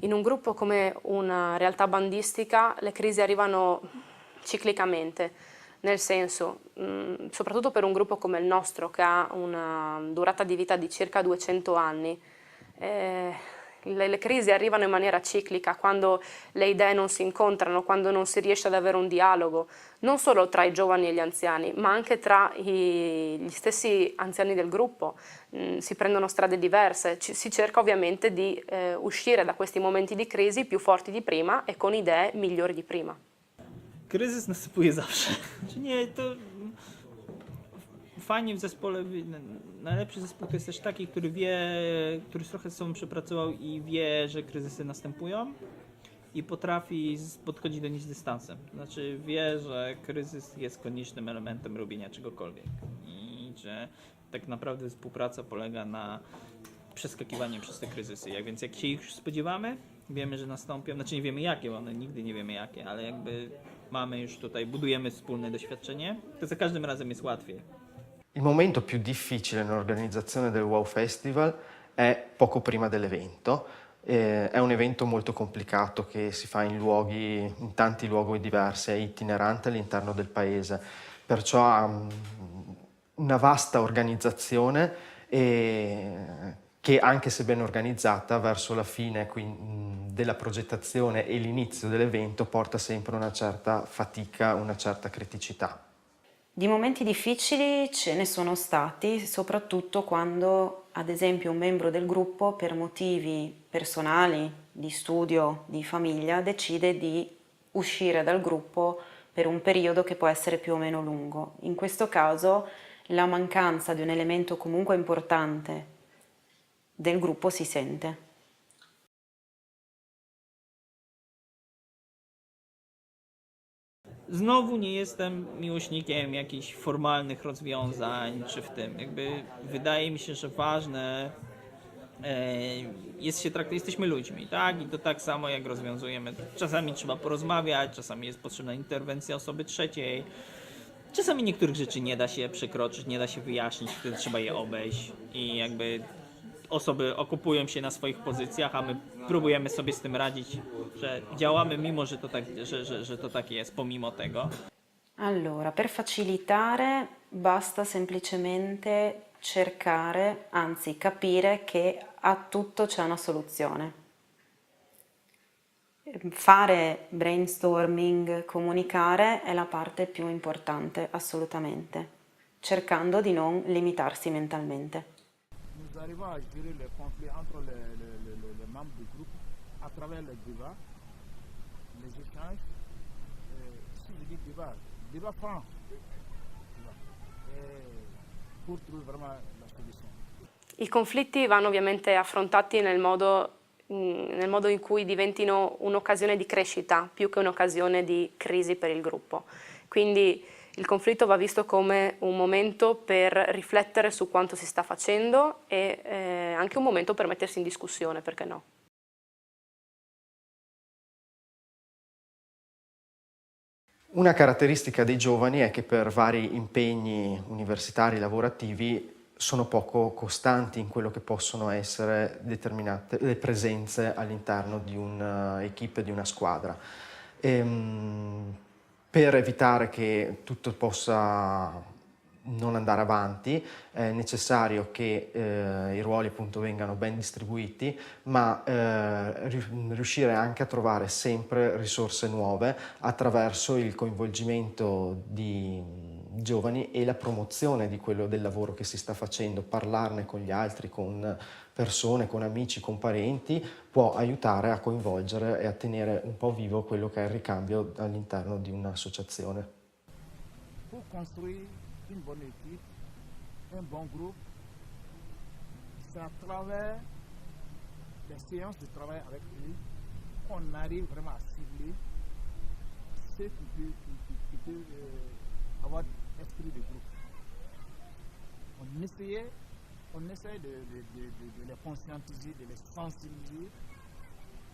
In un gruppo come una realtà bandistica le crisi arrivano ciclicamente, nel senso, soprattutto per un gruppo come il nostro che ha una durata di vita di circa 200 anni, le crisi arrivano in maniera ciclica quando le idee non si incontrano, quando non si riesce ad avere un dialogo, non solo tra i giovani e gli anziani, ma anche tra gli stessi anziani del gruppo. Si prendono strade diverse, si cerca ovviamente di uscire da questi momenti di crisi più forti di prima e con idee migliori di prima. Kryzys nasypuje zawsze. Czy nie, to fajnie w zespole, najlepszy zespół to jest też taki, który wie, który trochę z sobą przepracował i wie, że kryzysy następują i potrafi podchodzić do nich z dystansem. Znaczy wie, że kryzys jest koniecznym elementem robienia czegokolwiek i że tak naprawdę współpraca polega na przeskakiwaniu przez te kryzysy. Więc jak się ich już spodziewamy, wiemy, że nastąpią, znaczy nie wiemy jakie, one nigdy nie wiemy jakie, ale jakby mamy już tutaj, budujemy wspólne doświadczenie, to za każdym razem jest łatwiej. Il momento più difficile nell'organizzazione del Wow Festival è poco prima dell'evento. È un evento molto complicato che si fa in tanti luoghi diversi, è itinerante all'interno del paese, perciò ha una vasta organizzazione che anche se ben organizzata verso la fine della progettazione e l'inizio dell'evento porta sempre una certa fatica, una certa criticità. Di momenti difficili ce ne sono stati, soprattutto quando, ad esempio, un membro del gruppo per motivi personali, di studio, di famiglia, decide di uscire dal gruppo per un periodo che può essere più o meno lungo. In questo caso la mancanza di un elemento comunque importante del gruppo si sente. Znowu nie jestem miłośnikiem jakichś formalnych rozwiązań, czy w tym. Wydaje mi się, że ważne jest jesteśmy ludźmi, tak? I to tak samo jak rozwiązujemy. Czasami trzeba porozmawiać, czasami jest potrzebna interwencja osoby trzeciej. Czasami niektórych rzeczy nie da się przekroczyć, nie da się wyjaśnić, wtedy trzeba je obejść i osoby okupują się na swoich pozycjach, a my próbujemy sobie z tym radzić, że działamy mimo, że to tak jest, pomimo tego. Allora, per facilitare basta semplicemente cercare, anzi capire che a tutto c'è una soluzione. Fare brainstorming, comunicare è la parte più importante, assolutamente, cercando di non limitarsi mentalmente. Nous arrivons à gérer les conflits entre les membres du groupe à travers les débats, les échanges. Si je dis débat franc, pour trouver vraiment la solution. I conflitti vanno ovviamente affrontati nel modo in cui diventino un'occasione di crescita più che un'occasione di crisi per il gruppo. Quindi il conflitto va visto come un momento per riflettere su quanto si sta facendo e anche un momento per mettersi in discussione, perché no? Una caratteristica dei giovani è che per vari impegni universitari lavorativi sono poco costanti in quello che possono essere determinate le presenze all'interno di un'equipe, di una squadra. Per evitare che tutto possa non andare avanti è necessario che i ruoli appunto vengano ben distribuiti, ma riuscire anche a trovare sempre risorse nuove attraverso il coinvolgimento di giovani e la promozione del lavoro che si sta facendo, parlarne con gli altri, con persone, con amici, con parenti, può aiutare a coinvolgere e a tenere un po' vivo quello che è il ricambio all'interno di un'associazione. Pour construire une bonne équipe, un bon groupe, c'est à travers les séances de travail avec lui qu'on arrive vraiment à cibler ce qui peut avoir l'esprit de groupe. On essaie de les conscientiser, de les sensibiliser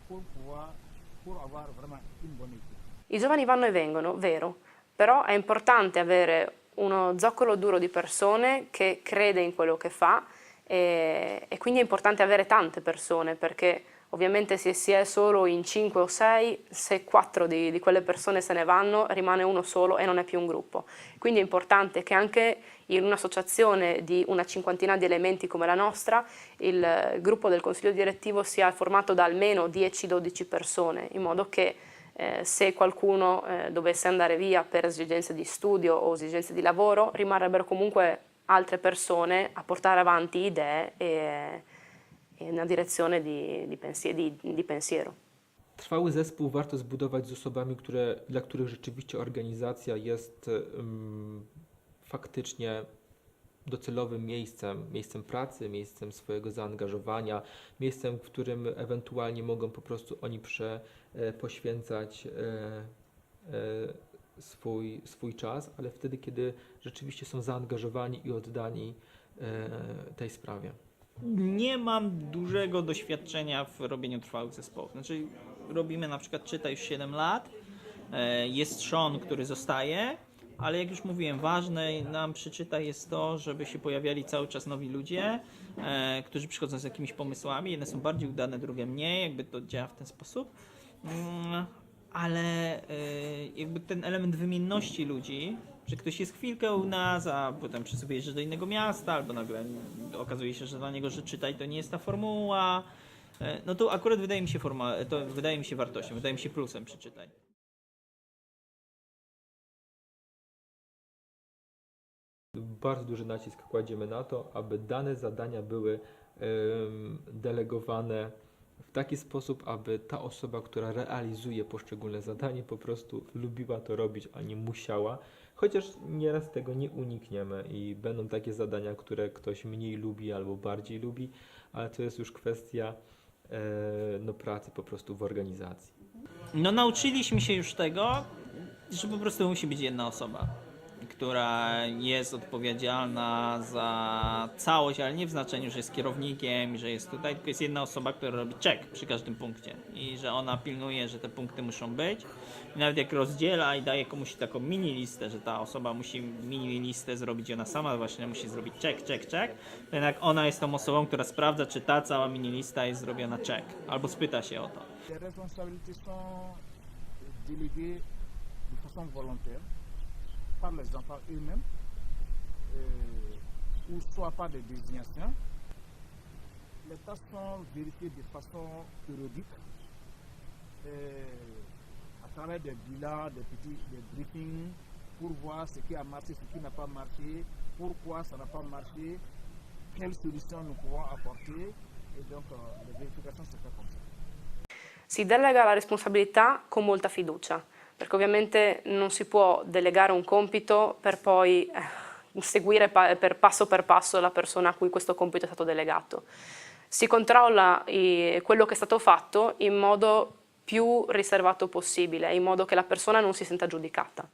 pour avoir vraiment une bonne équipe. I giovani vanno e vengono, vero, però è importante avere uno zoccolo duro di persone che crede in quello che fa e quindi è importante avere tante persone perché Ovviamente se si è solo in 5 o 6, se 4 di quelle persone se ne vanno, rimane uno solo e non è più un gruppo. Quindi è importante che anche in un'associazione di una cinquantina di elementi come la nostra, il gruppo del consiglio direttivo sia formato da almeno 10-12 persone, in modo che se qualcuno dovesse andare via per esigenze di studio o esigenze di lavoro, rimarrebbero comunque altre persone a portare avanti idee e na direzione di pensiero. Trwały zespół warto zbudować z osobami, dla których rzeczywiście organizacja jest faktycznie docelowym miejscem pracy, miejscem swojego zaangażowania, miejscem, w którym ewentualnie mogą po prostu oni poświęcać swój czas, ale wtedy, kiedy rzeczywiście są zaangażowani i oddani tej sprawie. Nie mam dużego doświadczenia w robieniu trwałych zespołów. Znaczy robimy na przykład Czyta już 7 lat, jest Sean, który zostaje, ale jak już mówiłem, ważne nam przy Czyta jest to, żeby się pojawiali cały czas nowi ludzie, którzy przychodzą z jakimiś pomysłami. Jedne są bardziej udane, drugie mniej, jakby to działa w ten sposób. Ale jakby ten element wymienności ludzi, że ktoś jest chwilkę u nas, a potem przesuwuje się do innego miasta, albo nagle okazuje się, że dla niego, że Czytaj to nie jest ta formuła, no to akurat wydaje mi się wartością, wydaje mi się plusem przy Czytaj. Bardzo duży nacisk kładziemy na to, aby dane zadania były delegowane w taki sposób, aby ta osoba, która realizuje poszczególne zadanie, po prostu lubiła to robić, a nie musiała. Chociaż nieraz tego nie unikniemy i będą takie zadania, które ktoś mniej lubi albo bardziej lubi, ale to jest już kwestia pracy po prostu w organizacji. No nauczyliśmy się już tego, że po prostu musi być jedna osoba, która jest odpowiedzialna za całość, ale nie w znaczeniu, że jest kierownikiem i że jest tutaj, tylko jest jedna osoba, która robi check przy każdym punkcie i że ona pilnuje, że te punkty muszą być. I nawet jak rozdziela i daje komuś taką mini listę, że ta osoba musi mini listę zrobić, ona sama właśnie musi zrobić check, to jednak ona jest tą osobą, która sprawdza, czy ta cała mini lista jest zrobiona check, albo spyta się o to. Les responsabilités sont déléguées de façon volontaire par les enfants eux-mêmes, ou soit par des désignations. Les tâches sont vérifiées de façon périodique à travers des bilans, des briefings pour voir ce qui a marché, ce qui n'a pas marché, pourquoi ça n'a pas marché, quelles solutions nous pouvons apporter, et donc les vérifications se font comme ça. Si delega la responsabilità con molta fiducia, perché ovviamente non si può delegare un compito per poi seguire per passo la persona a cui questo compito è stato delegato. Si controlla quello che è stato fatto in modo più riservato possibile, in modo che la persona non si senta giudicata.